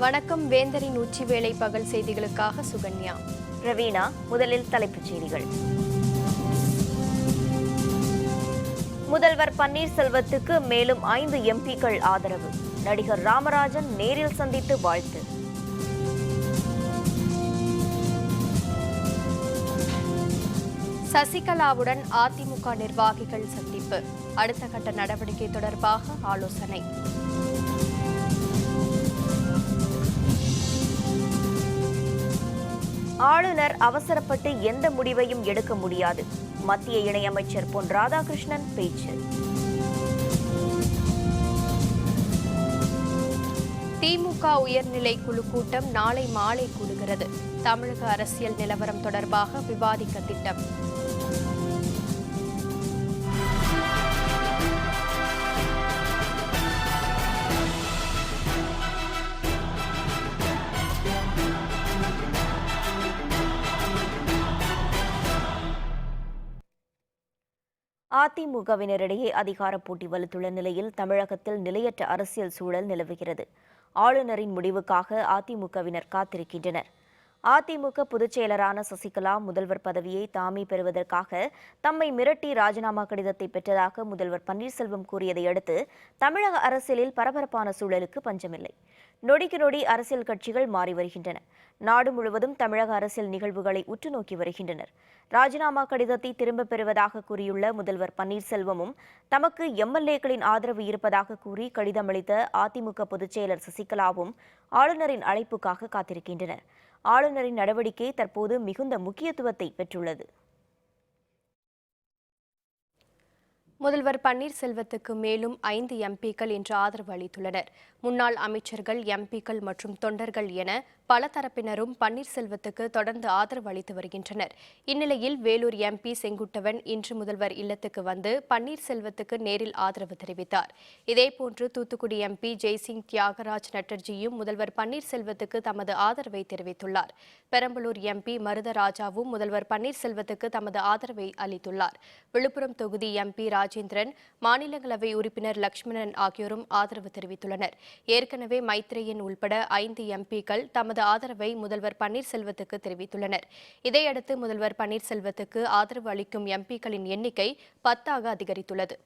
வணக்கம். வேந்தரின் உச்சிவேளை பகல் செய்திகளுக்காக சுகன்யா. ரவீனா. முதலில் தலைப்புச் செய்திகள். முதல்வர் பன்னீர்செல்வத்துக்கு மேலும் 5 எம்பிக்கள் ஆதரவு. நடிகர் ராமராஜன் நேரில் சந்தித்து வாழ்த்து. சசிகலாவுடன் அதிமுக நிர்வாகிகள் சந்திப்பு. அடுத்த கட்ட நடவடிக்கை தொடர்பாக ஆலோசனை. ஆளுநர் அவசரப்பட்டு எந்த முடிவையும் எடுக்க முடியாது. மத்திய இணையமைச்சர் பொன் ராதாகிருஷ்ணன் பேச்சு. திமுக உயர்நிலை குழு கூட்டம் நாளை மாலை கூடுகிறது. தமிழக அரசியல் நிலவரம் தொடர்பாக விவாதிக்க திட்டம். அதிமுகவினரிடையே அதிகார போட்டி வலுத்துள்ள நிலையில் தமிழகத்தில் நிலையற்ற அரசியல் சூழல் நிலவுகிறது. ஆளுநரின் முடிவுக்காக அதிமுகவினர் காத்திருக்கின்றனர். அதிமுக பொதுச் செயலரான சசிகலா முதல்வர் பதவியை தாமே பெறுவதற்காக தம்மை மிரட்டி ராஜினாமா கடிதத்தை பெற்றதாக முதல்வர் பன்னீர்செல்வம் கூறியதை அடுத்து தமிழக அரசியலில் பரபரப்பான சூழலுக்கு பஞ்சமில்லை. நொடிக்கு நொடி அரசியல் கட்சிகள் மாறி வருகின்றன. நாடு முழுவதும் தமிழக அரசியல் நிகழ்வுகளை உற்று நோக்கி வருகின்றனர். ராஜினாமா கடிதத்தை திரும்பப் பெறுவதாக கூறியுள்ள முதல்வர் பன்னீர்செல்வமும் தமக்கு எம்எல்ஏக்களின் ஆதரவு இருப்பதாக கூறி கடிதம் அளித்த அதிமுக பொதுச் செயலர் சசிகலாவும் ஆளுநரின் அழைப்புக்காக காத்திருக்கின்றனர். ஆளுநரின் நடவடிக்கை தற்போது மிகுந்த முக்கியத்துவத்தை பெற்றுள்ளது. முதல்வர் பன்னீர்செல்வத்துக்கு மேலும் 5 எம்பிக்கள் இன்று ஆதரவு அளித்துள்ளனர். முன்னாள் அமைச்சர்கள், எம்பிக்கள் மற்றும் தொண்டர்கள் என பல தரப்பினரும் பன்னீர்செல்வத்துக்கு தொடர்ந்து ஆதரவு அளித்து வருகின்றனர். இந்நிலையில் வேலூர் எம்பி செங்குட்டுவன் இன்று முதல்வர் இல்லத்துக்கு வந்து பன்னீர்செல்வத்துக்கு நேரில் ஆதரவு தெரிவித்தார். இதேபோன்று தூத்துக்குடி எம்பி ஜெய்சிங் தியாகராஜ் நட்டர்ஜியும் முதல்வர் பன்னீர்செல்வத்துக்கு தமது ஆதரவை தெரிவித்துள்ளார். பெரம்பலூர் எம்பி மருதராஜாவும் முதல்வர் பன்னீர்செல்வத்துக்கு தமது ஆதரவை அளித்துள்ளார். விழுப்புரம் தொகுதி எம்பி ராஜேந்திரன், மாநிலங்களவை உறுப்பினர் லட்சுமணன் ஆகியோரும் ஆதரவு தெரிவித்துள்ளனர். ஏற்கனவே மைத்ரேயன் உள்பட 5 எம்பிக்கள் தமது ஆதரவை முதல்வர் பன்னீர்செல்வத்துக்கு தெரிவித்துள்ளனர். இதையடுத்து முதல்வர் பன்னீர்செல்வத்துக்கு ஆதரவு அளிக்கும் எம்பிக்களின் எண்ணிக்கை 10ஆக அதிகரித்துள்ளது.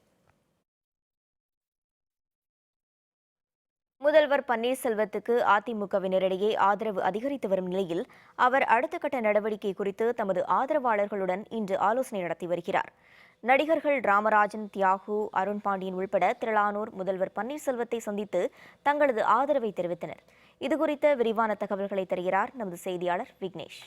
முதல்வர் பன்னீர்செல்வத்துக்கு அதிமுகவினரிடையே ஆதரவு அதிகரித்து வரும் நிலையில் அவர் அடுத்த கட்ட நடவடிக்கை குறித்து தமது ஆதரவாளர்களுடன் இன்று ஆலோசனை நடத்தி வருகிறார். நடிகர்கள் ராமராஜன், தியாகு, அருண் பாண்டியன் உள்பட திரளானோர் முதல்வர் பன்னீர்செல்வத்தை சந்தித்து தங்களது ஆதரவை தெரிவித்தனர். இதுகுறித்த விரிவான தகவல்களை தருகிறார் நமது செய்தியாளர் விக்னேஷ்.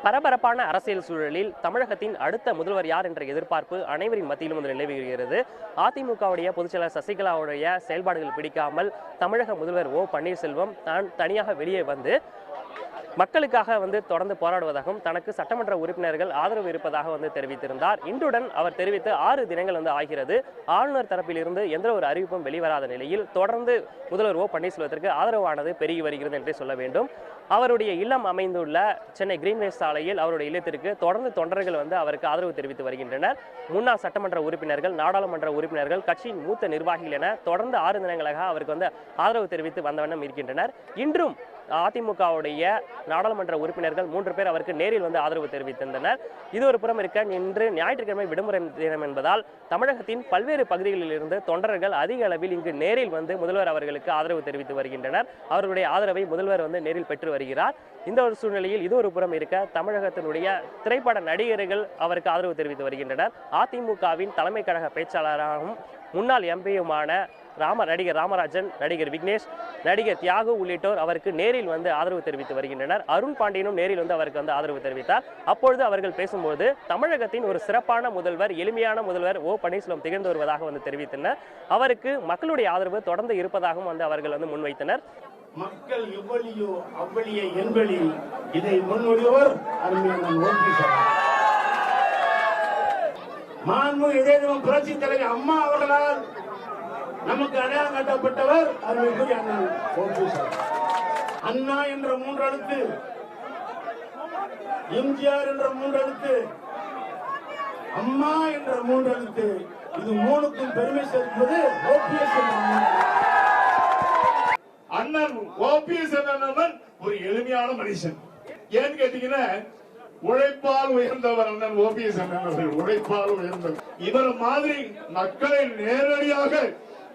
பரபரப்பான அரசியல் சூழலில் தமிழகத்தின் அடுத்த முதல்வர் யார் என்ற எதிர்பார்ப்பு அனைவரின் மத்தியிலும் நிலவுகிறது. அதிமுகவுடைய பொதுச்செயலர் சசிகலாவுடைய செயல்பாடுகள் பிடிக்காமல் தமிழக முதல்வர் ஓ பன்னீர்செல்வம் தான் தனியாக வெளியே வந்து மக்களுக்காக தொடர்ந்து போராடுவதாகவும் தனக்கு சட்டமன்ற உறுப்பினர்கள் ஆதரவு இருப்பதாக தெரிவித்திருந்தார். இன்றுடன் அவர் தெரிவித்து 6 தினங்கள் ஆகிறது. ஆளுநர் தரப்பிலிருந்து எந்த ஒரு அறிவிப்பும் வெளிவராத நிலையில் தொடர்ந்து முதல்வர் ஓ பன்னீர்செல்வத்திற்கு ஆதரவானது பெருகி வருகிறது என்றே சொல்ல வேண்டும். அவருடைய இல்லம் அமைந்துள்ள சென்னை கிரீன்வேஸ் சாலையில் அவருடைய இல்லத்திற்கு தொடர்ந்து தொண்டர்கள் அவருக்கு ஆதரவு தெரிவித்து வருகின்றனர். முன்னாள் சட்டமன்ற உறுப்பினர்கள், நாடாளுமன்ற உறுப்பினர்கள், கட்சியின் மூத்த நிர்வாகிகள் என தொடர்ந்து 6 தினங்களாக அவருக்கு ஆதரவு தெரிவித்து வந்தவண்ணம் இருக்கின்றனர். இன்றும் அதிமுகவுடைய நாடாளுமன்ற உறுப்பினர்கள் 3 பேர் அவருக்கு நேரில் ஆதரவு தெரிவித்திருந்தனர். இது ஒரு புறம் இருக்க, இன்று ஞாயிற்றுக்கிழமை விடுமுறை தினம் என்பதால் தமிழகத்தின் பல்வேறு பகுதிகளில் இருந்து தொண்டர்கள் அதிக அளவில் இங்கு நேரில் முதல்வர் அவர்களுக்கு ஆதரவு தெரிவித்து வருகின்றனர். அவர்களுடைய ஆதரவை முதல்வர் நேரில் பெற்று வருகிறார். இந்த ஒரு சூழ்நிலையில் இது ஒரு புறம் இருக்க, தமிழகத்தினுடைய திரைப்பட நடிகர்கள் அவருக்கு ஆதரவு தெரிவித்து வருகின்றனர். அதிமுகவின் தலைமை கழக பேச்சாளராகவும் முன்னாள் எம்பியுமான நடிகர் ராமராஜன், நடிகர் விக்னேஷ், நடிகர் தியாகு உள்ளிட்டோர் அவருக்கு நேரில் ஆதரவு தெரிவித்து வருகின்றனர். அருண் பாண்டியனும் நேரில் அவருக்கு ஆதரவு தெரிவித்தார். அப்பொழுது அவர்கள் பேசும்போது தமிழகத்தின் ஒரு சிறப்பான முதல்வர், எளிமையான முதல்வர் ஓ பன்னீர்செல்வம் திகழ்ந்து வருவதாக தெரிவித்தனர். அவருக்கு மக்களுடைய ஆதரவு தொடர்ந்து இருப்பதாகவும் அவர்கள் முன்வைத்தனர். மக்கள் எவ்வளியோ அவ்வளியை என்பளி, இதை முன்மொழிவர் மாண்புமிகு இதய புரட்சி தலைவர் அம்மா அவர்களால் நமக்கு அடையாளம் காட்டப்பட்டவர் அருள்மிகு அண்ணன் ஓபிஎஸ். அண்ணா என்ற 3 எழுத்து, எம்ஜிஆர் என்ற 3 எழுத்து, அம்மா என்ற 3 எழுத்து, இது 3க்கும் பெருமை சேர்ப்பது ஓபிஎஸ். அண்ணன் ஓபிஎஸ் அண்ணன் ஒரு எளிமையான மனுஷன். ஏன்னு கேட்டீங்கன்னா, உழைப்பால் உயர்ந்தவர் அண்ணன் ஓபிஎஸ் அண்ணன் அவர்கள். உழைப்பால் உயர்ந்தவர். இவர் மாதிரி மக்களை நேரடியாக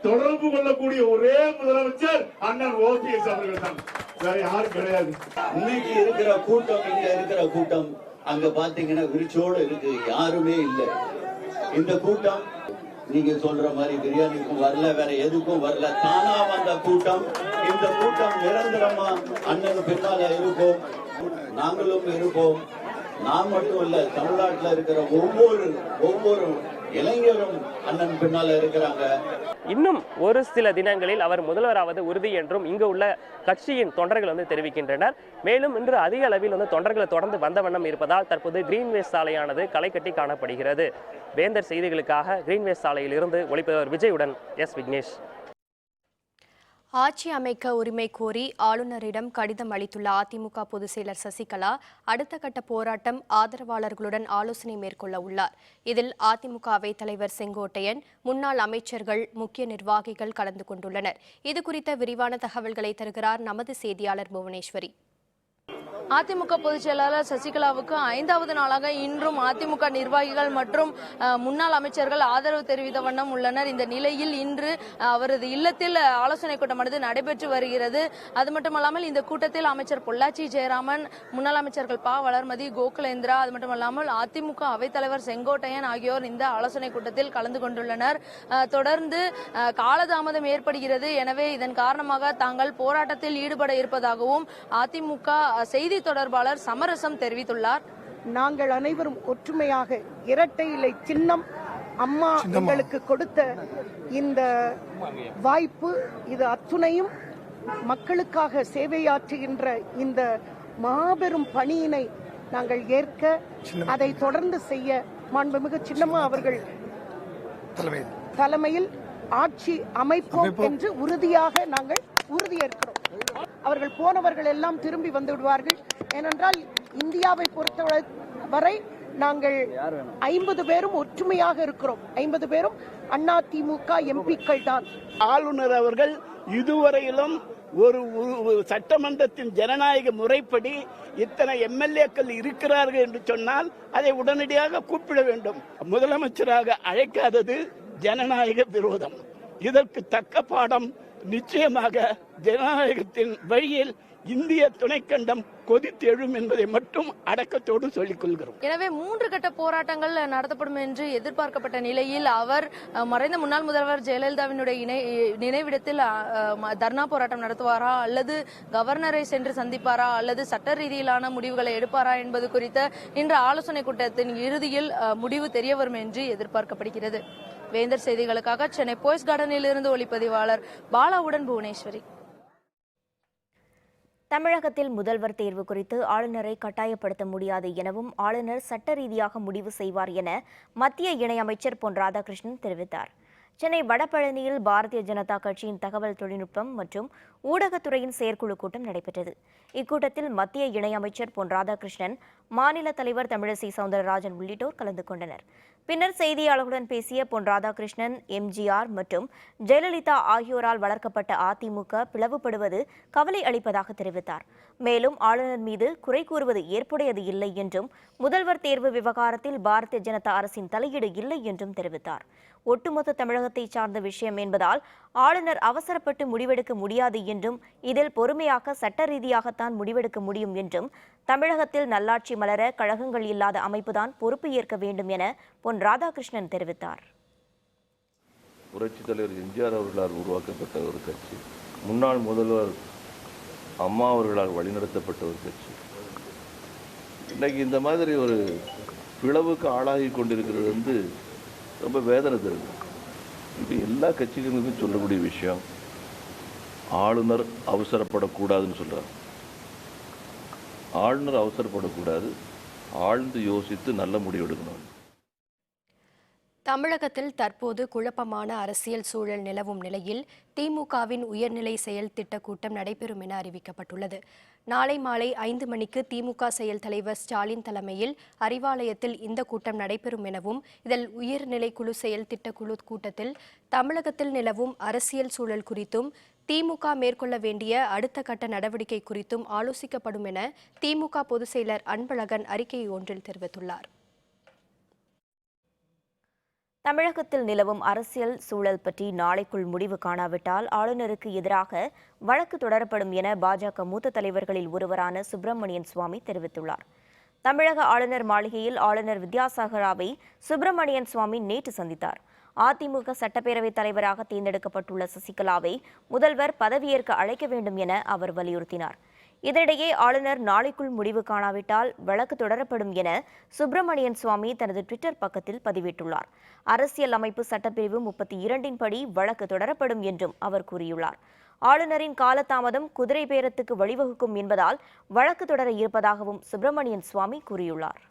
தொடர்பு கொள்ளக்கூடிய ஒரே முதலமைச்சர் அண்ணன் ஓபிஎஸ் அவர்கள் தான், வேற யாரும் கிடையாது. இன்னைக்கு இருக்கிற கூட்டம், இங்க இருக்கிற கூட்டம் அங்க பாத்தீங்கன்னா விரிச்சோடு இருக்கு, யாருமே இல்லை. இந்த கூட்டம் நீங்க சொல்ற மாதிரி பிரியாணிக்கும் வரல, வேற எதுக்கும் வரல, தானா வந்த கூட்டம். இந்த கூட்டம் நிரந்தரமா அண்ணன் பின்னால இருப்போம், நாங்களும் இருப்போம். நான் மட்டும் இல்ல, தமிழ்நாட்டில் இருக்கிற ஒவ்வொரு இளைஞரும் அண்ணன் பின்னால இருக்கிறாங்க. இன்னும் ஒரு சில தினங்களில் அவர் முதல்வராவது உறுதி என்றும் இங்கு உள்ள கட்சியின் தொண்டர்கள் தெரிவிக்கின்றனர். மேலும் இன்று அதிக அளவில் தொண்டர்களை தொடர்ந்து வந்த வண்ணம் இருப்பதால் தற்போது கிரீன்வேஸ் சாலையானது களை கட்டி காணப்படுகிறது. வேந்தர் செய்திகளுக்காக கிரீன்வேஸ் சாலையில் இருந்து ஒளிப்பவர் விஜயுடன் எஸ் விக்னேஷ். ஆட்சி அமைக்க உரிமை கோரி ஆளுநரிடம் கடிதம் அளித்துள்ள அதிமுக பொதுச் செயலர் சசிகலா அடுத்த கட்ட போராட்டம் ஆதரவாளர்களுடன் ஆலோசனை மேற்கொள்ள உள்ளார். இதில் அதிமுக அவைத் தலைவர் செங்கோட்டையன், முன்னாள் அமைச்சர்கள், முக்கிய நிர்வாகிகள் கலந்து கொண்டுள்ளனர். இதுகுறித்த விரிவான தகவல்களை தருகிறார் நமது செய்தியாளர் புவனேஸ்வரி. அதிமுக பொதுச் செயலாளர் சசிகலாவுக்கு 5வது நாளாக இன்றும் அதிமுக நிர்வாகிகள் மற்றும் முன்னாள் அமைச்சர்கள் ஆதரவு தெரிவித்த வண்ணம் உள்ளனர். இந்த நிலையில் இன்று அவரது இல்லத்தில் ஆலோசனை கூட்டமானது நடைபெற்று வருகிறது. அது மட்டுமல்லாமல் இந்த கூட்டத்தில் அமைச்சர் பொள்ளாச்சி ஜெயராமன், முன்னாள் அமைச்சர்கள் ப. வளர்மதி, கோகுலேந்திரா, அது மட்டுமல்லாமல் அதிமுக அவைத்தலைவர் செங்கோட்டையன் ஆகியோர் இந்த ஆலோசனை கூட்டத்தில் கலந்து கொண்டுள்ளனர். தொடர்ந்து காலதாமதம் ஏற்படுகிறது, எனவே இதன் காரணமாக தாங்கள் போராட்டத்தில் ஈடுபட இருப்பதாகவும் அதிமுக செய்தி தொடர்பாளர் சமரசம் தெரிவித்துள்ளார். நாங்கள் அனைவரும் ஒற்றுமையாக இரட்டை இலை சின்னம் அம்மா எங்களுக்கு கொடுத்த இந்த வாய்ப்பு, இது அத்துணையும் மக்களுக்காக சேவையாற்றுகின்ற இந்த மாபெரும் பணியினை நாங்கள் ஏற்க, அதை தொடர்ந்து செய்ய மாண்புமிகு சின்னம்மா அவர்கள் தலைமையில் ஆட்சி அமைப்போம் என்று உறுதியாக நாங்கள் உறுதியேற்கிறோம். அவர்கள் போனவர்கள் எல்லாம் திரும்பி வந்து விடுவார்கள். ஏனென்றால் இந்தியாவை பொறுத்தவரை நாங்கள் 50 பேரும் ஒற்றுமையாக இருக்கிறோம். 50 பேரும் அதிமுக எம்பிக்கள் தான். ஆளுநர் அவர்கள் இதுவரையிலும் ஒரு சட்டமன்றத்தின் ஜனநாயக முறைப்படி இத்தனை எம்எல்ஏக்கள் இருக்கிறார்கள் என்று சொன்னால் அதை உடனடியாக கூப்பிட வேண்டும். முதலமைச்சராக அழைக்காதது ஜனநாயக விரோதம். இதற்கு தக்க பாடம் நிச்சயமாக ஜனநாயகத்தின் வழியில் இந்திய துணைக்கண்டம் கொதித்து எழும் என்பதை மட்டும் அடக்கத்தோடு சொல்லிக் கொள்கிறோம். எனவே 3 கட்ட போராட்டங்கள் நடத்தப்படும் என்று எதிர்பார்க்கப்பட்ட நிலையில் அவர் மறைந்த முன்னாள் முதல்வர் ஜெயலலிதாவினுடைய நினைவிடத்தில் தர்ணா போராட்டம் நடத்துவாரா, அல்லது கவர்னரை சென்று சந்திப்பாரா, அல்லது சட்ட ரீதியிலான முடிவுகளை எடுப்பாரா என்பது குறித்த இன்று ஆலோசனை கூட்டத்தின் இறுதியில் முடிவு தெரிய வரும் என்று எதிர்பார்க்கப்படுகிறது. வேந்தர் செய்திகளுக்காக சென்னை போய்ஸ் கார்டனில் இருந்து ஒளிப்பதிவாளர் பாலாவுடன் புவனேஸ்வரி. தமிழகத்தில் முதல்வர் தேர்வு குறித்து ஆளுநரை கட்டாயப்படுத்த முடியாது எனவும் ஆளுநர் சட்ட ரீதியாக முடிவு செய்வார் என மத்திய இணையமைச்சர் பொன் ராதாகிருஷ்ணன் தெரிவித்தார். சென்னை வடபழனியில் பாரதிய ஜனதா கட்சியின் தகவல் தொழில்நுட்பம் மற்றும் ஊடகத்துறையின் செயற்குழு கூட்டம் நடைபெற்றது. இக்கூட்டத்தில் மத்திய இணையமைச்சர் பொன் ராதாகிருஷ்ணன், மாநில தலைவர் தமிழிசை சவுந்தரராஜன் உள்ளிட்டோர் கலந்து கொண்டனர். பின்னர் செய்தியாளர்களுடன் பேசிய பொன் ராதாகிருஷ்ணன், எம்ஜிஆர் மற்றும் ஜெயலலிதா ஆகியோரால் வளர்க்கப்பட்ட அதிமுக பிளவுபடுவது கவலை அளிப்பதாக தெரிவித்தார். மேலும் ஆளுநர் மீது குறை கூறுவது ஏற்புடையது இல்லை என்றும் முதல்வர் தேர்வு விவகாரத்தில் பாரதிய ஜனதா அரசின் தலையீடு இல்லை என்றும் தெரிவித்தார். ஒட்டுமொத்த தமிழகத்தை சார்ந்த விஷயம் என்பதால் ஆளுநர் அவசரப்பட்டு முடிவெடுக்க முடியாது என்றும் இதில் பொறுமையாக சட்ட ரீதியாகத்தான் முடிவெடுக்க முடியும் என்றும் தமிழகத்தில் நல்லாட்சி மலர கழகங்கள் இல்லாத அமைப்புதான் பொறுப்பு ஏற்க வேண்டும் என பொன் ராதாகிருஷ்ணன் தெரிவித்தார். புரட்சித் தலைவர் எம்ஜிஆர் அவர்களால் உருவாக்கப்பட்ட ஒரு கட்சி, முன்னாள் முதல்வர் அம்மா அவர்களால் வழிநடத்தப்பட்ட ஒரு கட்சி இன்றைக்கு இந்த மாதிரி ஒரு பிளவுக்கு ஆளாகி கொண்டிருக்கிறது ரொம்ப வேதனை தருது. இப்போ எல்லா கட்சிகளுக்கும் சொல்லக்கூடிய விஷயம், ஆளுநர் அவசரப்படக்கூடாதுன்னு சொல்கிறார். ஆளுநர் அவசரப்படக்கூடாது, ஆழ்ந்து யோசித்து நல்ல முடிவு எடுக்கணும். தமிழகத்தில் தற்போது குழப்பமான அரசியல் சூழல் நிலவும் நிலையில் திமுகவின் உயர்நிலை செயல் திட்ட கூட்டம் நடைபெறும் என அறிவிக்கப்பட்டுள்ளது. நாளை மாலை 5 மணிக்கு திமுக செயல் தலைவர் ஸ்டாலின் தலைமையில் அறிவாலயத்தில் இந்த கூட்டம் நடைபெறும் எனவும், இதில் உயர்நிலை குழு செயல் திட்ட குழு கூட்டத்தில் தமிழகத்தில் நிலவும் அரசியல் சூழல் குறித்தும் திமுக மேற்கொள்ள வேண்டிய அடுத்த கட்ட நடவடிக்கை குறித்தும் ஆலோசிக்கப்படும் என திமுக பொதுச் செயலர் அன்பழகன் அறிக்கை ஒன்றில் தெரிவித்துள்ளார். தமிழகத்தில் நிலவும் அரசியல் சூழல் பற்றி நாளைக்குள் முடிவு காணாவிட்டால் ஆளுநருக்கு எதிராக வழக்கு தொடரப்படும் என பாஜக மூத்த தலைவர்களில் ஒருவரான சுப்பிரமணியன் சுவாமி தெரிவித்துள்ளார். தமிழக ஆளுநர் மாளிகையில் ஆளுநர் வித்யாசாகர் ராவை சுப்பிரமணியன் சுவாமி நேற்று சந்தித்தார். அதிமுக சட்டப்பேரவைத் தலைவராக தேர்ந்தெடுக்கப்பட்டுள்ள சசிகலாவை முதல்வர் பதவியேற்க அழைக்க வேண்டும் என அவர் வலியுறுத்தினார். இதனிடையே ஆளுநர் நாளைக்குள் முடிவு காணாவிட்டால் வழக்கு தொடரப்படும் என சுப்பிரமணியன் சுவாமி தனது ட்விட்டர் பக்கத்தில் பதிவிட்டுள்ளார். அரசியல் அமைப்பு சட்டப்பிரிவு 32 படி வழக்கு தொடரப்படும் என்றும் அவர் கூறியுள்ளார். ஆளுநரின் காலதாமதம் குதிரை பேரத்துக்கு வழிவகுக்கும் என்பதால் வழக்கு தொடர இருப்பதாகவும் சுப்பிரமணியன் சுவாமி கூறியுள்ளார்.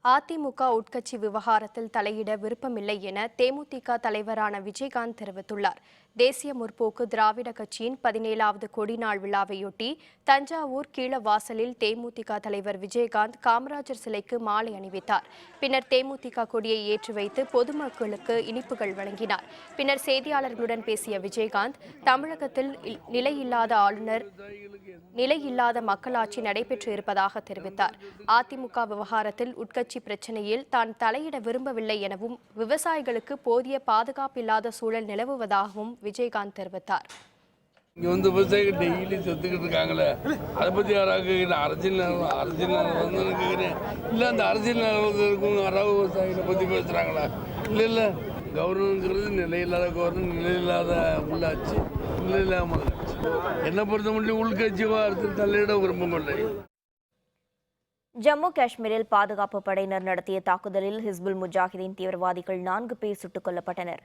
அதிமுக உட்கட்சி விவகாரத்தில் தலையிட விருப்பமில்லை என தேமுதிக தலைவரான விஜயகாந்த் தெரிவித்துள்ளார். தேசிய முற்போக்கு திராவிட கட்சியின் 17வது கொடிநாள் விழாவையொட்டி தஞ்சாவூர் கீழவாசலில் தேமுதிக தலைவர் விஜயகாந்த் காமராஜர் சிலைக்கு மாலை அணிவித்தார். பின்னர் தேமுதிக கொடியை ஏற்றி வைத்து பொதுமக்களுக்கு இனிப்புகள் வழங்கினார். பின்னர் செய்தியாளர்களுடன் பேசிய விஜயகாந்த், தமிழகத்தில் நிலையில்லாத மக்களாட்சி நடைபெற்று இருப்பதாக தெரிவித்தார். அதிமுக விவகாரத்தில் உட்கட்சி பிரச்சனையில் தான் தலையிட விரும்பவில்லை எனவும், விவசாயிகளுக்கு போதிய பாதுகாப்பில்லாத சூழல் நிலவுவதாகவும் விஜயகாந்த் தெரிவித்தார். இங்கே விவசாயிகள் டெய்லி செத்துக்கிட்டு இருக்காங்களே, அதை பற்றி யாராவது அரசியல் வந்து கேட்குறேன். இல்லை அந்த அரசியல் நிலவரத்துக்கும் யாராவது விவசாயிகளை பற்றி பேசுகிறாங்களா? இல்லை கவர்னருங்கிறது நிலையில்லாத கவர்னர், நிலையில்லாத உள்ளாட்சி, நிலையில்லாத முதலாட்சி. என்னை பொறுத்த மட்டும் உள்கட்சி வாரத்தில் தலையிட விரும்பவில்லை. ஜம்மு காஷ்மீரில் பாதுகாப்பு படையினர் நடத்திய தாக்குதலில் ஹிஸ்புல் முஜாஹிதீன் தீவிரவாதிகள் 4 பேர் சுட்டுக் கொல்லப்பட்டனர்.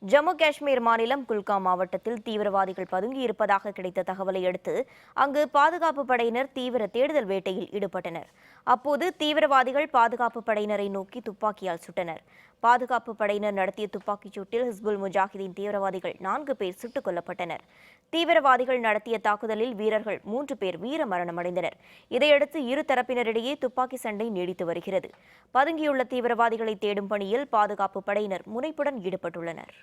ஜம்மு காஷ்மீர் மாநிலம் குல்காம் மாவட்டத்தில் தீவிரவாதிகள் பதுங்கியிருப்பதாக கிடைத்த தகவலை அடுத்து அங்கு பாதுகாப்பு படையினர் தீவிர தேடுதல் வேட்டையில் ஈடுபட்டனர். அப்போது தீவிரவாதிகள் பாதுகாப்பு படையினரை நோக்கி துப்பாக்கியால் சுட்டனர். பாதுகாப்பு படையினர் நடத்திய துப்பாக்கிச் சூட்டில் ஹிஸ்புல் முஜாஹிதீன் தீவிரவாதிகள் 4 பேர் சுட்டுக் கொல்லப்பட்டனர். தீவிரவாதிகள் நடத்திய தாக்குதலில் வீரர்கள் 3 பேர் வீர மரணமடைந்தனர். இதையடுத்து இரு தரப்பினரிடையே துப்பாக்கி சண்டை நீடித்து வருகிறது. பதுங்கியுள்ள தீவிரவாதிகளை தேடும் பணியில் பாதுகாப்பு படையினர் முனைப்புடன் ஈடுபட்டுள்ளனர்.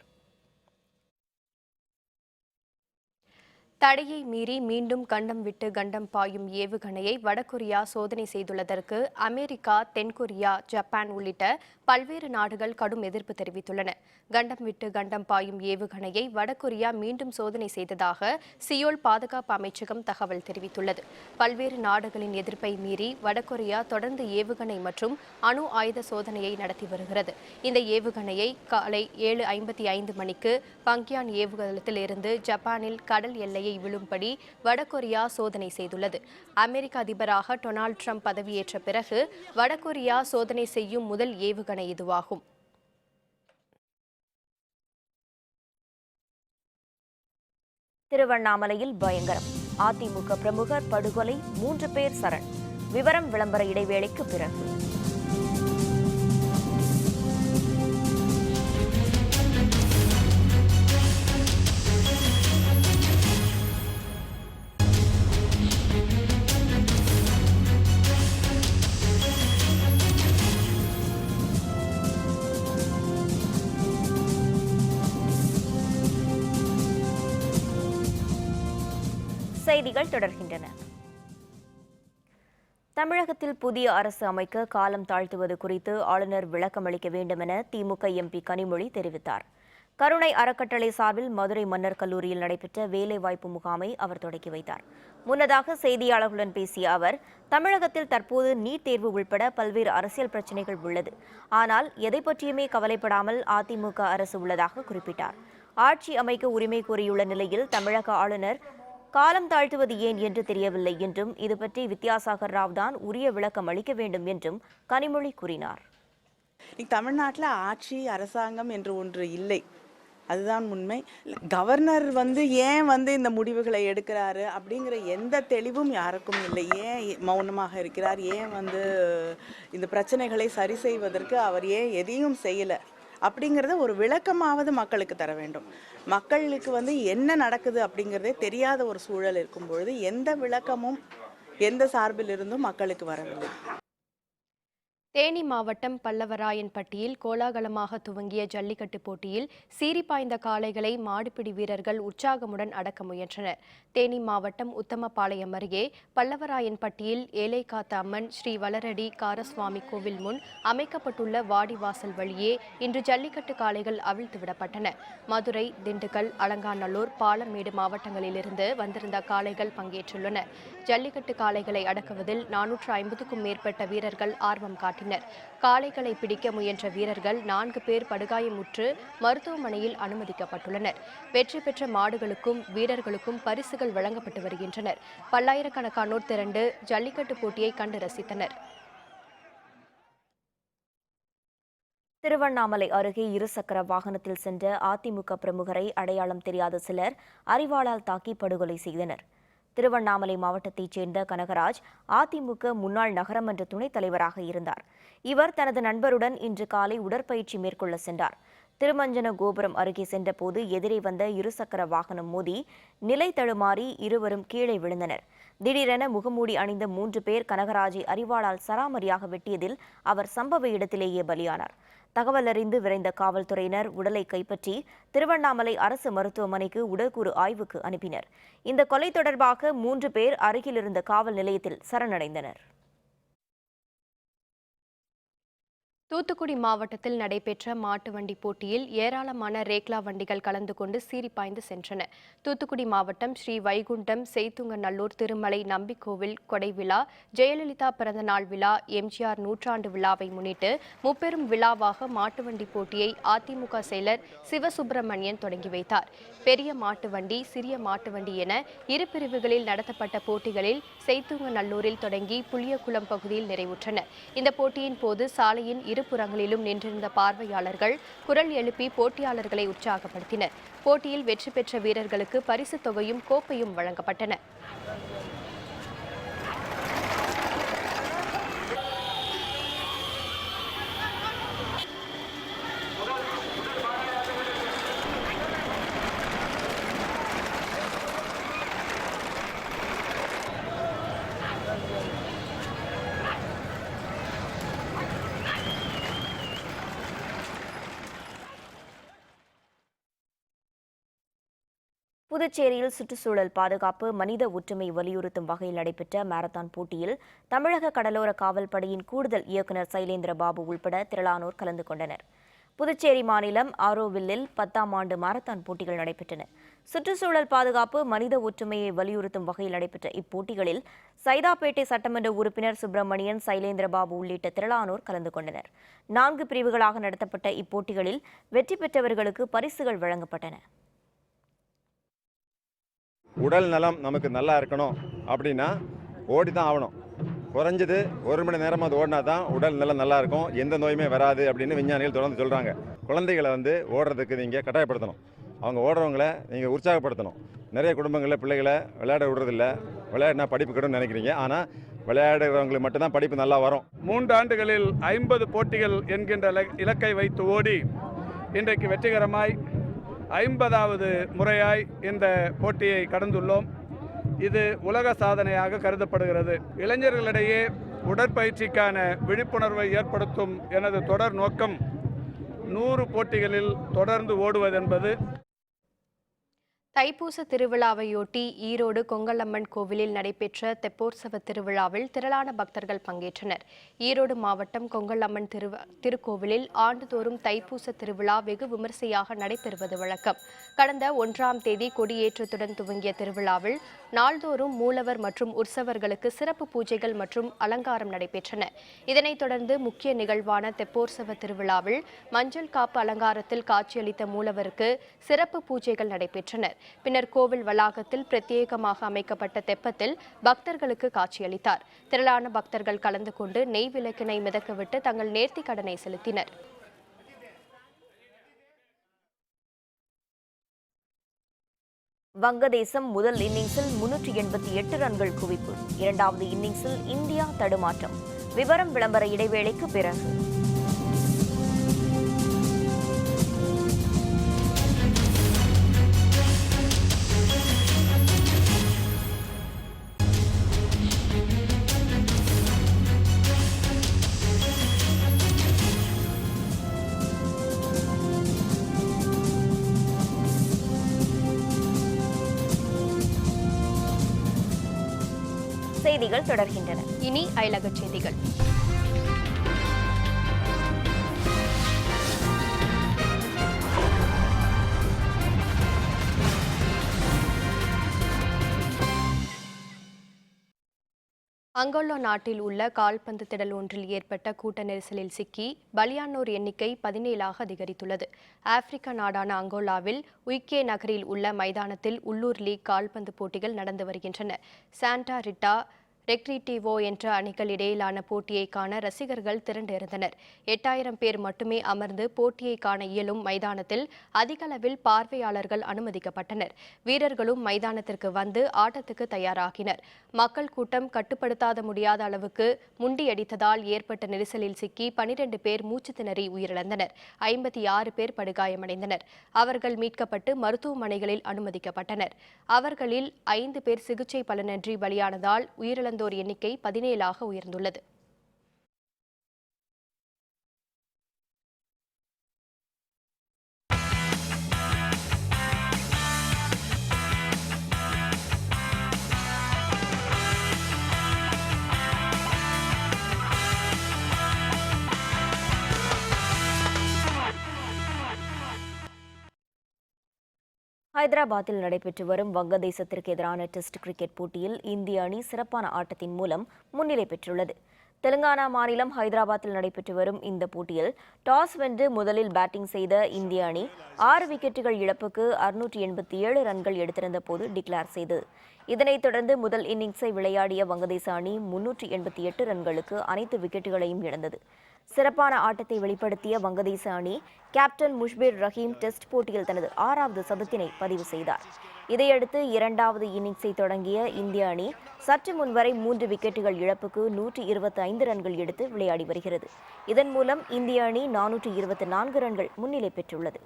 தடையை மீறி மீண்டும் கண்டம் விட்டு கண்டம் பாயும் ஏவுகணையை வடகொரியா சோதனை செய்துள்ளதற்கு அமெரிக்கா, தென்கொரியா, ஜப்பான் உள்ளிட்ட பல்வேறு நாடுகள் கடும் எதிர்ப்பு தெரிவித்துள்ளன. கண்டம் விட்டு கண்டம் பாயும் ஏவுகணையை வடகொரியா மீண்டும் சோதனை செய்ததாக சியோல் பாதுகாப்பு அமைச்சகம் தகவல் தெரிவித்துள்ளது. பல்வேறு நாடுகளின் எதிர்ப்பை மீறி வடகொரியா தொடர்ந்து ஏவுகணை மற்றும் அணு ஆயுத சோதனையை நடத்தி வருகிறது. இந்த ஏவுகணையை காலை 7:55 மணிக்கு பங்கியான் ஏவுதளத்தில் இருந்து ஜப்பானில் கடல் எல்லையை விழும்படி வடகொரியா சோதனை செய்துள்ளது. அமெரிக்க அதிபராக டொனால்ட் ட்ரம்ப் பதவியேற்ற பிறகு வடகொரியா சோதனை செய்யும் முதல் ஏவுகணை இதுவாகும். திருவண்ணாமலையில் பயங்கரம். அதிமுக பிரமுகர் படுகொலை, 3 பேர் சரண். விவரம் விளம்பர இடைவேளைக்கு பிறகு. செய்திகள் தொடர்கின்றன. தமிழகத்தில் புதிய அரசு அமைக்க காலம் தாழ்த்துவது குறித்து ஆளுநர் விளக்கமளிக்க வேண்டும் என திமுக எம்பி கனிமொழி தெரிவித்தார். கருணை அறக்கட்டளை சார்பில் மதுரை மன்னர் கல்லூரியில் நடைபெற்ற வேலைவாய்ப்பு முகாமை அவர் தொடங்கி வைத்தார். முன்னதாக செய்தியாளர்களுடன் பேசிய அவர், தமிழகத்தில் தற்போது நீட் தேர்வு உள்பட பல்வேறு அரசியல் பிரச்சினைகள் உள்ளது. ஆனால் எதை பற்றியுமே கவலைப்படாமல் அதிமுக அரசு உள்ளதாக குறிப்பிட்டார். ஆட்சி அமைக்க உரிமை கோரியுள்ள நிலையில் தமிழக ஆளுநர் காலம் தாழ்த்துவது ஏன் என்று தெரியவில்லை என்றும், இதுபற்றி வித்யாசாகர் ராவ் தான் உரிய விளக்கம் அளிக்க வேண்டும் என்றும் கனிமொழி கூறினார். தமிழ்நாட்டில் ஆட்சி அரசாங்கம் என்று ஒன்று இல்லை. அதுதான் உண்மை. கவர்னர் ஏன் இந்த முடிவுகளை எடுக்கிறாரு அப்படிங்கிற எந்த தெளிவும் யாருக்கும் இல்லை. ஏன் மௌனமாக இருக்கிறார், ஏன் இந்த பிரச்சனைகளை சரி செய்வதற்கு அவர் ஏன் எதையும் செய்யலை அப்படிங்கிறத ஒரு விளக்கமாவது மக்களுக்கு தர வேண்டும். மக்களுக்கு என்ன நடக்குது அப்படிங்கிறதே தெரியாத ஒரு சூழல் இருக்கும் பொழுது எந்த விளக்கமும் எந்த சார்பில் இருந்தும் மக்களுக்கு வரவில்லை. தேனி மாவட்டம் பல்லவராயன்பட்டியில் கோலாகலமாக துவங்கிய ஜல்லிக்கட்டு போட்டியில் சீறிப்பாய்ந்த காளைகளை மாடுபிடி வீரர்கள் உற்சாகமுடன் அடக்க முயன்றனர். தேனி மாவட்டம் உத்தமபாளையம் அருகே பல்லவராயன்பட்டியில் ஏலைக்காத்த அம்மன் ஸ்ரீ வளரடி காரசுவாமி கோவில் முன் அமைக்கப்பட்டுள்ள வாடிவாசல் வழியே இன்று ஜல்லிக்கட்டு காளைகள் அவிழ்த்து விடப்பட்டன. மதுரை, திண்டுக்கல், அலங்காநல்லூர், பாலமேடு மாவட்டங்களிலிருந்து வந்திருந்த காளைகள் பங்கேற்றுள்ளன. ஜல்லிக்கட்டு காளைகளை அடக்குவதில் 450க்கும் மேற்பட்ட வீரர்கள் ஆர்வம் காட்டினர். காளைகளை பிடிக்க முயன்ற வீரர்கள் 4 பேர் படுகாயமுற்று மருத்துவமனையில் அனுமதிக்கப்பட்டுள்ளனர். வெற்றி பெற்ற மாடுகளுக்கும் வீரர்களுக்கும் பரிசுகள் வழங்கப்பட்டு வருகின்றனர். பல்லாயிரக்கணக்கானோர் திரண்டு ஜல்லிக்கட்டு போட்டியை கண்டு ரசித்தனர். திருவண்ணாமலை அருகே இருசக்கர வாகனத்தில் சென்ற அதிமுக பிரமுகரை அடையாளம் தெரியாத சிலர் அரிவாளால் தாக்கி படுகொலை செய்தனர். திருவண்ணாமலை மாவட்டத்தைச் சேர்ந்த கனகராஜ் அதிமுக முன்னாள் நகரமன்ற துணைத் தலைவராக இருந்தார். இவர் தனது நண்பருடன் இன்று காலை உடற்பயிற்சி மேற்கொள்ள சென்றார். திருமஞ்சன கோபுரம் அருகே சென்றபோது எதிரே வந்த இருசக்கர வாகனம் மோதி நிலை தடுமாறி இருவரும் கீழே விழுந்தனர். திடீரென முகமூடி அணிந்த 3 பேர் கனகராஜை அரிவாளால் சராமரியாக வெட்டியதில் அவர் சம்பவ இடத்திலேயே பலியானார். தகவல் அறிந்து விரைந்த காவல்துறையினர் உடலை கைப்பற்றி திருவண்ணாமலை அரசு மருத்துவமனைக்கு உடற்கூறு ஆய்வுக்கு அனுப்பினர். இந்த கொலை தொடர்பாக 3 பேர் அருகில் இருந்த காவல் நிலையத்தில் சரணடைந்தனர். தூத்துக்குடி மாவட்டத்தில் நடைபெற்ற மாட்டு வண்டி போட்டியில் ஏராளமான ரேக்லா வண்டிகள் கலந்து கொண்டு சீறிப்பாய்ந்து சென்றன. தூத்துக்குடி மாவட்டம் ஸ்ரீ வைகுண்டம், செய்துங்கநல்லூர், திருமலை, நம்பிக்கோவில் கொடை விழா, ஜெயலலிதா பிறந்தநாள் விழா, எம்ஜிஆர் நூற்றாண்டு விழாவை முன்னிட்டு முப்பெரும் விழாவாக மாட்டு வண்டி போட்டியை அதிமுக செயலர் சிவசுப்பிரமணியன் தொடங்கி வைத்தார். பெரிய மாட்டு வண்டி, சிறிய மாட்டு வண்டி என 2 பிரிவுகளில் நடத்தப்பட்ட போட்டிகளில் செய்துங்கநல்லூரில் தொடங்கி புளியகுளம் பகுதியில் நிறைவுற்றன. இந்த போட்டியின் போது சாலையின் இருபுறங்களிலும் நின்றிருந்த பார்வையாளர்கள் குரல் எழுப்பி போட்டியாளர்களை உற்சாகப்படுத்தினர். போட்டியில் வெற்றி பெற்ற வீரர்களுக்கு பரிசுத் தொகையும் கோப்பையும் வழங்கப்பட்டன. புதுச்சேரியில் சுற்றுச்சூழல் பாதுகாப்பு, மனித ஒற்றுமை வலியுறுத்தும் வகையில் நடைபெற்ற மாரத்தான் போட்டியில் தமிழக கடலோர காவல்படையின் கூடுதல் இயக்குநர் சைலேந்திர பாபு உள்பட திரளானோர் கலந்து கொண்டனர். புதுச்சேரி மாநிலம் ஆரோவில்லில் 10ஆம் ஆண்டு மாரத்தான் போட்டிகள் நடைபெற்றன. சுற்றுச்சூழல் பாதுகாப்பு, மனித ஒற்றுமையை வலியுறுத்தும் வகையில் நடைபெற்ற இப்போட்டிகளில் சைதாப்பேட்டை சட்டமன்ற உறுப்பினர் சுப்பிரமணியன், சைலேந்திர பாபு உள்ளிட்ட திரளானோர் கலந்து கொண்டனர். 4 பிரிவுகளாக நடத்தப்பட்ட இப்போட்டிகளில் வெற்றி பெற்றவர்களுக்கு பரிசுகள் வழங்கப்பட்டன. உடல் நலம் நமக்கு நல்லா இருக்கணும் அப்படின்னா ஓடி தான் ஆகணும். குறைஞ்சது 1 மணி நேரம் அது ஓடினா தான் உடல் நலம் நல்லா இருக்கும், எந்த நோயுமே வராது அப்படின்னு விஞ்ஞானிகள் தொடர்ந்து சொல்கிறாங்க. குழந்தைகளை ஓடுறதுக்கு நீங்கள் கட்டாயப்படுத்தணும். அவங்க ஓடுறவங்கள நீங்கள் உற்சாகப்படுத்தணும். நிறைய குடும்பங்களில் பிள்ளைகளை விளையாட விடுறதில்ல. விளையாடினா படிப்பு கெடுன்னு நினைக்கிறீங்க. ஆனால் விளையாடுறவங்களுக்கு மட்டும்தான் படிப்பு நல்லா வரும். 3 ஆண்டுகளில் 50 போட்டிகள் என்கின்ற இலக்கை வைத்து ஓடி இன்றைக்கு வெற்றிகரமாய் 50வது முறையாய் இந்த போட்டியை கடந்துள்ளோம். இது உலக சாதனையாக கருதப்படுகிறது. இளைஞர்களிடையே உடற்பயிற்சிக்கான விழிப்புணர்வை ஏற்படுத்தும் எனது தொடர் நோக்கம் 100 போட்டிகளில் தொடர்ந்து ஓடுவதென்பது. தைப்பூச திருவிழாவையொட்டி ஈரோடு கொங்கலம்மன் கோவிலில் நடைபெற்ற தெப்போற்சவ திருவிழாவில் திரளான பக்தர்கள் பங்கேற்றனர். ஈரோடு மாவட்டம் கொங்கலம்மன் திருக்கோவிலில் ஆண்டுதோறும் தைப்பூச திருவிழா வெகு விமரிசையாக நடைபெறுவது வழக்கம். கடந்த 1ஆம் தேதி கொடியேற்றத்துடன் துவங்கிய திருவிழாவில் நாள்தோறும் மூலவர் மற்றும் உற்சவர்களுக்கு சிறப்பு பூஜைகள் மற்றும் அலங்காரம் நடைபெற்றன. இதனைத் தொடர்ந்து முக்கிய நிகழ்வான தெப்போற்சவ திருவிழாவில் மஞ்சள் காப்பு அலங்காரத்தில் காட்சியளித்த மூலவருக்கு சிறப்பு பூஜைகள் நடைபெற்றன. பின்னர் கோவில் வளாகத்தில் பிரத்யேகமாக அமைக்கப்பட்ட தெப்பத்தில் பக்தர்களுக்கு காட்சியளித்தார். திரளான பக்தர்கள் கலந்து கொண்டு நெய் விளக்கினை மிதக்கவிட்டு தங்கள் நேர்த்திக் கடனை செலுத்தினர். வங்கதேசம் முதல் இன்னிங்ஸில் 388 ரன்கள் குவிப்பு. இரண்டாவது இன்னிங்ஸில் இந்தியா தடுமாற்றம். விவரம் விளம்பர இடைவேளைக்கு பிறகு. செய்திகள் தொடர்கின்றன. இனி அயலக செய்திகள். அங்கோலா நாட்டில் உள்ள கால்பந்து திடல் ஒன்றில் ஏற்பட்ட கூட்ட நெரிசலில் சிக்கி பலியானோர் எண்ணிக்கை 17ஆக அதிகரித்துள்ளது. ஆப்பிரிக்க நாடான அங்கோலாவில் உய்கே நகரில் உள்ள மைதானத்தில் உள்ளூர் லீக் கால்பந்து போட்டிகள் நடந்து வருகின்றன. சாண்டா ரிட்டா ரெக்ரீட்டிவோ என்ற அணிகள் இடையிலான போட்டியை காண ரசிகர்கள் திரண்டிருந்தனர். 8000 பேர் மட்டுமே அமர்ந்து போட்டியை காண இயலும் மைதானத்தில் அதிக அளவில் பார்வையாளர்கள் அனுமதிக்கப்பட்டனர். வீரர்களும் மைதானத்திற்கு வந்து ஆட்டத்துக்கு தயாராகினர். மக்கள் கூட்டம் கட்டுப்படுத்தாத முடியாத அளவுக்கு முண்டியடித்ததால் ஏற்பட்ட நெரிசலில் சிக்கி 12 பேர் மூச்சு திணறி உயிரிழந்தனர். 56 பேர் படுகாயமடைந்தனர். அவர்கள் மீட்கப்பட்டு மருத்துவமனைகளில் அனுமதிக்கப்பட்டனர். அவர்களில் 5 பேர் சிகிச்சை பலனின்றி பலியானதால் உயிரிழந்தோர் எண்ணிக்கை 17ஆக உயர்ந்துள்ளது. ஹைதராபாத்தில் நடைபெற்று வரும் வங்கதேசத்திற்கு எதிரான டெஸ்ட் கிரிக்கெட் போட்டியில் இந்திய அணி சிறப்பான ஆட்டத்தின் மூலம் முன்னிலை பெற்றுள்ளது. தெலுங்கானா மாநிலம் ஹைதராபாத்தில் நடைபெற்று வரும் இந்த போட்டியில் டாஸ் வென்று முதலில் பேட்டிங் செய்த இந்திய அணி 6 விக்கெட்டுகள் இழப்புக்கு 687 ரன்கள் எடுத்திருந்த போது டிக்ளேர் செய்தது. இதனைத் தொடர்ந்து முதல் இன்னிங்ஸை விளையாடிய வங்கதேச அணி 388 ரன்களுக்கு அனைத்து விக்கெட்டுகளையும் இழந்தது. சிறப்பான ஆட்டத்தை வெளிப்படுத்திய வங்கதேச அணி கேப்டன் முஷ்பிர் ரஹீம் டெஸ்ட் போட்டியில் தனது 6வது சதத்தினை பதிவு செய்தார். இதையடுத்து இரண்டாவது இன்னிங்ஸை தொடங்கிய இந்திய அணி சற்று முன்வரை 3 விக்கெட்டுகள் இழப்புக்கு 125 ரன்கள் எடுத்து விளையாடி வருகிறது. இதன் மூலம் இந்திய அணி 424 ரன்கள் முன்னிலை பெற்றுள்ளது.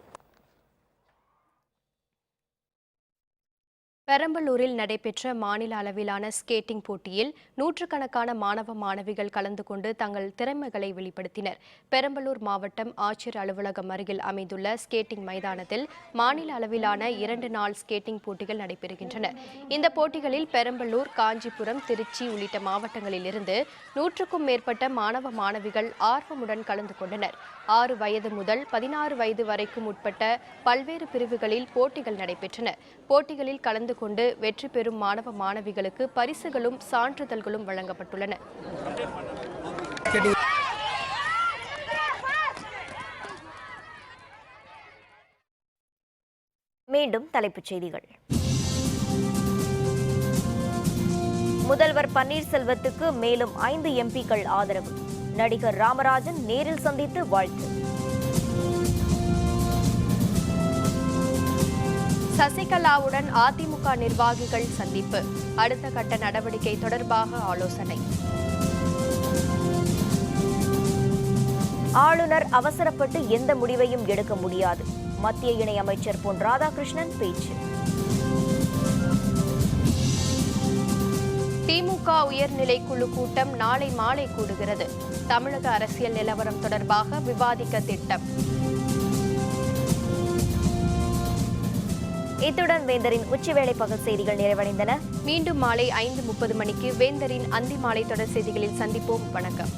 பெரம்பலூரில் நடைபெற்ற மாநில அளவிலான ஸ்கேட்டிங் போட்டியில் நூற்றுக்கணக்கான மாணவ மாணவிகள் கலந்து கொண்டு தங்கள் திறமைகளை வெளிப்படுத்தினர். பெரம்பலூர் மாவட்டம் ஆட்சியர் அலுவலகம் அருகில் அமைந்துள்ள ஸ்கேட்டிங் மைதானத்தில் மாநில அளவிலான 2 நாள் ஸ்கேட்டிங் போட்டிகள் நடைபெறுகின்றன. இந்த போட்டிகளில் பெரம்பலூர், காஞ்சிபுரம், திருச்சி உள்ளிட்ட மாவட்டங்களிலிருந்து 100க்கும் மேற்பட்ட மாணவ மாணவிகள் ஆர்வமுடன் கலந்து கொண்டனர். 6 வயது முதல் 16 வயது வரைக்கும் உட்பட்ட பல்வேறு பிரிவுகளில் போட்டிகள் நடைபெற்றன. போட்டிகளில் கலந்து கொண்டு வெற்றி பெறும் மாணவ மாணவிகளுக்கு பரிசுகளும் சான்றிதழ்களும் வழங்கப்பட்டுள்ளன. மீண்டும் தலைப்புச் செய்திகள். முதல்வர் பன்னீர்செல்வத்துக்கு மேலும் 5 எம்பிக்கள் ஆதரவு. நடிகர் ராமராஜன் நேரில் சந்தித்து வாழ்த்து. சசிகலாவுடன் அதிமுக நிர்வாகிகள் சந்திப்பு. அடுத்த கட்ட நடவடிக்கை தொடர்பாக ஆலோசனை. ஆளுநர் அவசரப்பட்டு எந்த முடிவையும் எடுக்க முடியாது. மத்திய இணையமைச்சர் பொன் ராதாகிருஷ்ணன் பேச்சு. திமுக உயர்நிலைக்குழு கூட்டம் நாளை மாலை கூடுகிறது. தமிழக அரசியல் நிலவரம் தொடர்பாக விவாதிக்க திட்டம். இத்துடன் வேந்தரின் உச்சிவேளை பகல் செய்திகள் நிறைவடைந்தன. மீண்டும் மாலை 5:30 மணிக்கு வேந்தரின் அந்தி மாலை தொடர் செய்திகளில் சந்திப்போம். வணக்கம்.